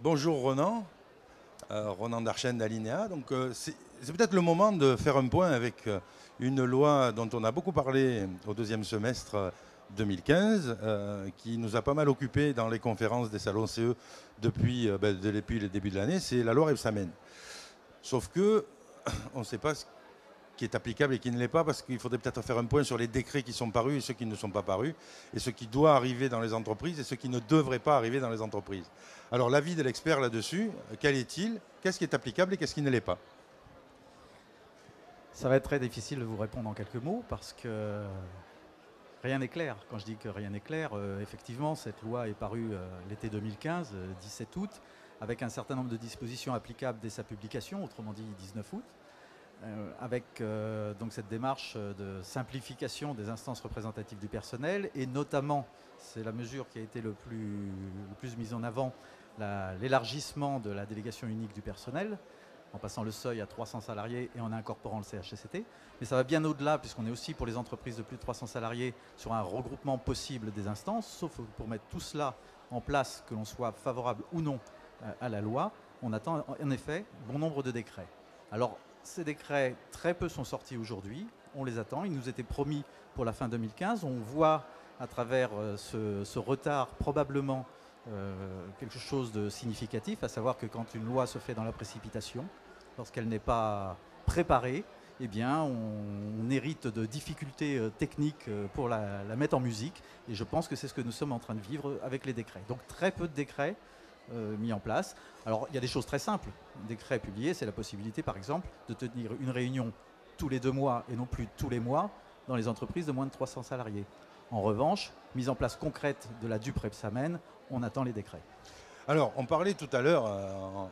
Bonjour Ronan, Ronan Darchen d'Alinéa. Donc c'est peut-être le moment de faire un point avec une loi dont on a beaucoup parlé au deuxième semestre 2015, qui nous a pas mal occupé dans les conférences des salons CE depuis le début de l'année, c'est la loi Rebsamen. Sauf que on ne sait pas ce qui est applicable et qui ne l'est pas, parce qu'il faudrait peut-être faire un point sur les décrets qui sont parus et ceux qui ne sont pas parus, et ce qui doit arriver dans les entreprises et ce qui ne devrait pas arriver dans les entreprises. Alors l'avis de l'expert là-dessus, quel est-il? Qu'est-ce qui est applicable et qu'est-ce qui ne l'est pas? Ça va être très difficile de vous répondre en quelques mots parce que rien n'est clair. Quand je dis que rien n'est clair, effectivement, cette loi est parue l'été 2015, 17 août, avec un certain nombre de dispositions applicables dès sa publication, autrement dit 19 août, avec donc cette démarche de simplification des instances représentatives du personnel, et notamment, c'est la mesure qui a été le plus mise en avant, l'élargissement de la délégation unique du personnel, en passant le seuil à 300 salariés et en incorporant le CHSCT. Mais ça va bien au-delà, puisqu'on est aussi pour les entreprises de plus de 300 salariés sur un regroupement possible des instances, sauf pour mettre tout cela en place, que l'on soit favorable ou non à la loi, on attend en effet bon nombre de décrets. Alors, ces décrets, très peu sont sortis aujourd'hui, on les attend, ils nous étaient promis pour la fin 2015, on voit à travers ce retard probablement quelque chose de significatif, à savoir que quand une loi se fait dans la précipitation, lorsqu'elle n'est pas préparée, eh bien, on hérite de difficultés techniques pour la mettre en musique. Et je pense que c'est ce que nous sommes en train de vivre avec les décrets. Donc très peu de décrets mis en place. Alors il y a des choses très simples. Un décret publié, c'est la possibilité, par exemple, de tenir une réunion tous les 2 mois et non plus tous les mois dans les entreprises de moins de 300 salariés. En revanche, mise en place concrète de la DUP Rebsamen, on attend les décrets. Alors, on parlait tout à l'heure,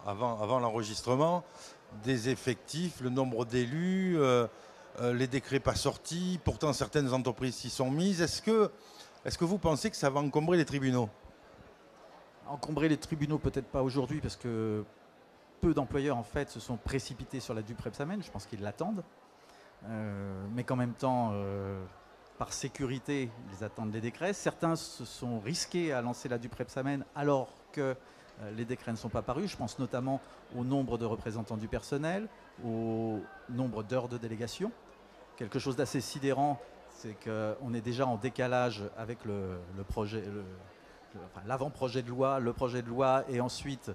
avant l'enregistrement, des effectifs, le nombre d'élus, les décrets pas sortis, pourtant certaines entreprises s'y sont mises. Est-ce que vous pensez que ça va encombrer les tribunaux? Encombrer les tribunaux, peut-être pas aujourd'hui, parce que peu d'employeurs en fait se sont précipités sur la DUP Rebsamen, je pense qu'ils l'attendent. Mais qu'en même temps, par sécurité, ils attendent les décrets. Certains se sont risqués à lancer la DUP Rebsamen alors que les décrets ne sont pas parus. Je pense notamment au nombre de représentants du personnel, au nombre d'heures de délégation. Quelque chose d'assez sidérant, c'est qu'on est déjà en décalage avec l'avant-projet de loi, le projet de loi et ensuite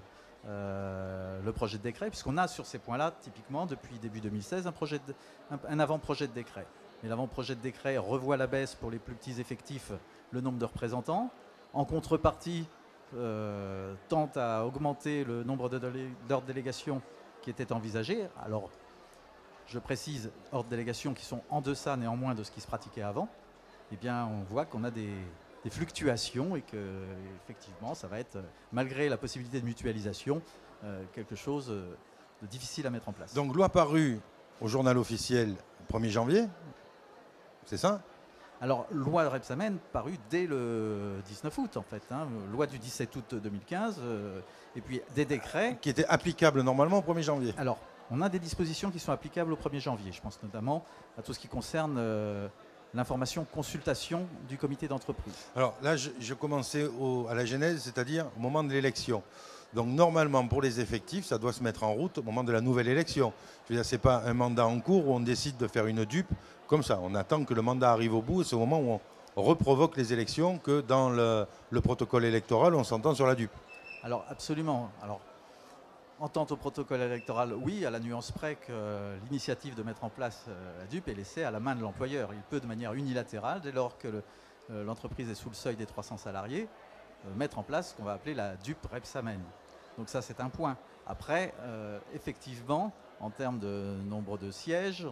le projet de décret, puisqu'on a sur ces points-là, typiquement, depuis début 2016, un avant-projet de décret. Mais l'avant-projet de décret revoit à la baisse pour les plus petits effectifs le nombre de représentants. En contrepartie, tente à augmenter le nombre d'heures de délégation qui était envisagé. Alors, je précise, heures de délégation qui sont en deçà néanmoins de ce qui se pratiquait avant. Eh bien, on voit qu'on a des fluctuations et que, effectivement, ça va être, malgré la possibilité de mutualisation, quelque chose de difficile à mettre en place. Donc, loi parue au journal officiel 1er janvier, c'est ça? Alors, loi de Rebsamen parue dès le 19 août, en fait. Loi du 17 août 2015, et puis des décrets. Qui étaient applicables normalement au 1er janvier. Alors, on a des dispositions qui sont applicables au 1er janvier. Je pense notamment à tout ce qui concerne l'information consultation du comité d'entreprise. Alors là, je commençais à la genèse, c'est-à-dire au moment de l'élection. Donc normalement, pour les effectifs, ça doit se mettre en route au moment de la nouvelle élection. Je veux dire, ce n'est pas un mandat en cours où on décide de faire une DUP comme ça. On attend que le mandat arrive au bout et c'est au moment où on reprovoque les élections que dans le protocole électoral, on s'entend sur la DUP. Alors absolument. Alors, entente au protocole électoral, oui, à la nuance près que l'initiative de mettre en place la DUP est laissée à la main de l'employeur. Il peut de manière unilatérale, dès lors que l'entreprise est sous le seuil des 300 salariés, mettre en place ce qu'on va appeler la DUP Rebsamen. Donc ça, c'est un point. Après, effectivement, en termes de nombre de sièges,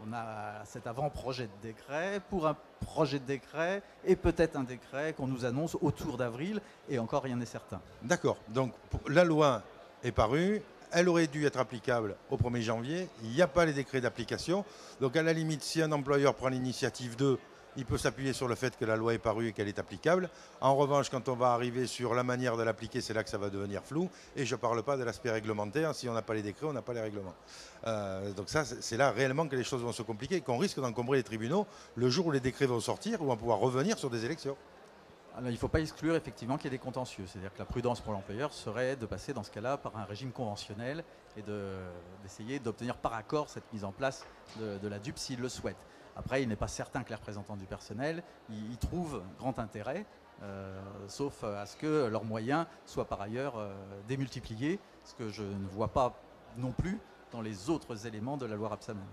on a cet avant-projet de décret pour un projet de décret et peut-être un décret qu'on nous annonce autour d'avril, et encore rien n'est certain. D'accord. Donc la loi est parue, elle aurait dû être applicable au 1er janvier, il n'y a pas les décrets d'application. Donc à la limite, si un employeur prend l'initiative de, il peut s'appuyer sur le fait que la loi est parue et qu'elle est applicable. En revanche, quand on va arriver sur la manière de l'appliquer, c'est là que ça va devenir flou. Et je ne parle pas de l'aspect réglementaire. Si on n'a pas les décrets, on n'a pas les règlements. Donc ça, c'est là réellement que les choses vont se compliquer et qu'on risque d'encombrer les tribunaux le jour où les décrets vont sortir, où on va pouvoir revenir sur des élections. Alors, il ne faut pas exclure effectivement qu'il y ait des contentieux. C'est-à-dire que la prudence pour l'employeur serait de passer dans ce cas-là par un régime conventionnel et d'essayer d'obtenir par accord cette mise en place de la DUP s'il le souhaite. Après, il n'est pas certain que les représentants du personnel y trouvent grand intérêt, sauf à ce que leurs moyens soient par ailleurs démultipliés, ce que je ne vois pas non plus dans les autres éléments de la loi Rebsamen.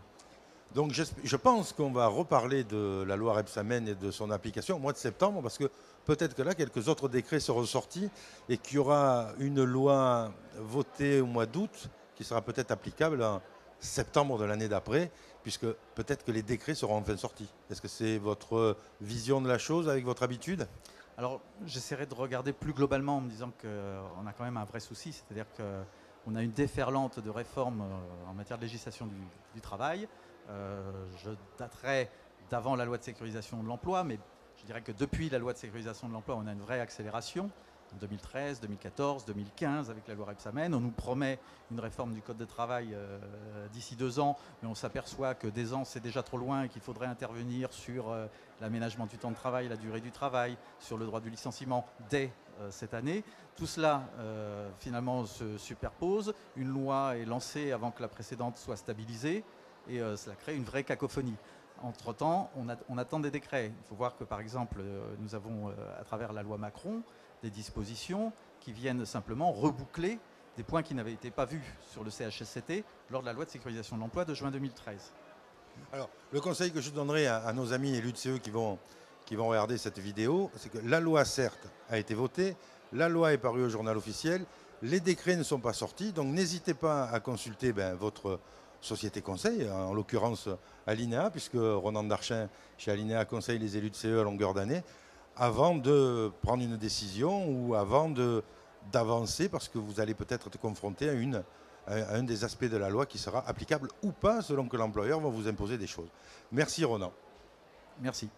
Donc je pense qu'on va reparler de la loi Rebsamen et de son application au mois de septembre, parce que peut-être que là, quelques autres décrets seront sortis et qu'il y aura une loi votée au mois d'août qui sera peut-être applicable en septembre de l'année d'après, puisque peut-être que les décrets seront enfin sortis. Est-ce que c'est votre vision de la chose avec votre habitude? Alors, j'essaierai de regarder plus globalement en me disant qu'on a quand même un vrai souci, c'est-à-dire qu'on a une déferlante de réformes en matière de législation du travail. Je daterai d'avant la loi de sécurisation de l'emploi, mais je dirais que depuis la loi de sécurisation de l'emploi, on a une vraie accélération. En 2013, 2014, 2015, avec la loi Rebsamen, on nous promet une réforme du Code de travail d'ici 2 ans, mais on s'aperçoit que 2 ans, c'est déjà trop loin et qu'il faudrait intervenir sur l'aménagement du temps de travail, la durée du travail, sur le droit du licenciement dès cette année. Tout cela, finalement, se superpose. Une loi est lancée avant que la précédente soit stabilisée et cela crée une vraie cacophonie. Entre-temps, on attend des décrets. Il faut voir que, par exemple, nous avons, à travers la loi Macron, des dispositions qui viennent simplement reboucler des points qui n'avaient été pas vus sur le CHSCT lors de la loi de sécurisation de l'emploi de juin 2013. Alors, le conseil que je donnerai à nos amis élus de CE qui vont regarder cette vidéo, c'est que la loi, certes, a été votée, la loi est parue au journal officiel, les décrets ne sont pas sortis, donc n'hésitez pas à consulter votre société conseil, en l'occurrence Alinéa, puisque Ronan Darchin, chez Alinéa, conseille les élus de CE à longueur d'année, avant de prendre une décision ou avant d'avancer, parce que vous allez peut-être être confronté à un des aspects de la loi qui sera applicable ou pas, selon que l'employeur va vous imposer des choses. Merci Ronan. Merci.